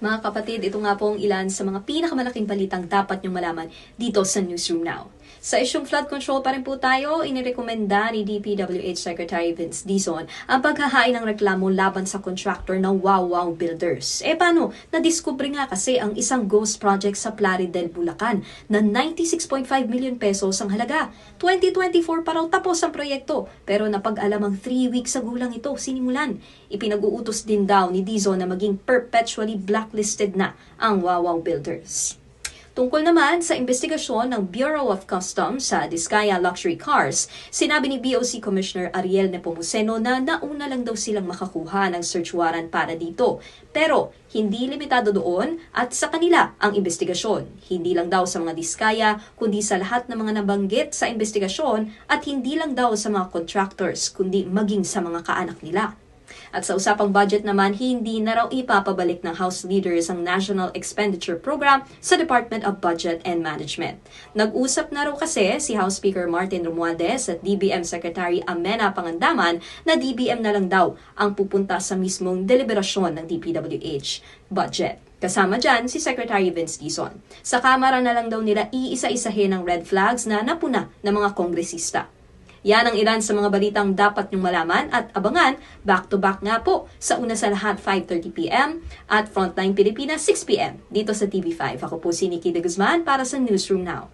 Mga kapatid, ito nga po ang ilan sa mga pinakamalaking balitang dapat niyong malaman dito sa Newsroom Now. Sa isyung flood control pa rin po tayo, inirekomenda ni DPWH Secretary Vince Dizon ang paghahain ng reklamo laban sa contractor ng Wow Builders. Paano? Nadiskubre nga kasi ang isang ghost project sa Plaridel, Bulacan na 96.5 million pesos ang halaga. 2024 pa raw tapos ang proyekto, pero napag-alamang 3 weeks sa gulang ito sinimulan. Ipinag-uutos din daw ni Dizon na maging perpetually blacklisted na ang Wow Builders. Tungkol naman sa investigasyon ng Bureau of Customs sa Diskaya Luxury Cars, sinabi ni BOC Commissioner Ariel Nepomuceno na nauna lang daw silang makakuha ng search warrant para dito. Pero hindi limitado doon at sa kanila ang investigasyon. Hindi lang daw sa mga Diskaya, kundi sa lahat ng mga nabanggit sa investigasyon at hindi lang daw sa mga contractors, kundi maging sa mga kaanak nila. At sa usapang budget naman, hindi na raw ipapabalik ng House leaders ang National Expenditure Program sa Department of Budget and Management. Nag-usap na raw kasi si House Speaker Martin Romualdez at DBM Secretary Amenah Pangandaman na DBM na lang daw ang pupunta sa mismong deliberasyon ng DPWH budget. Kasama dyan si Secretary Vince Dizon. Sa Kamara na lang daw nila iisa-isahin ang red flags na napuna ng mga kongresista. Yan ang ilan sa mga balitang dapat nyong malaman at abangan back-to-back nga po sa una sa lahat 5:30pm at Frontline Pilipinas 6pm dito sa TV5. Ako po si Nikki de Guzman para sa Newsroom Now.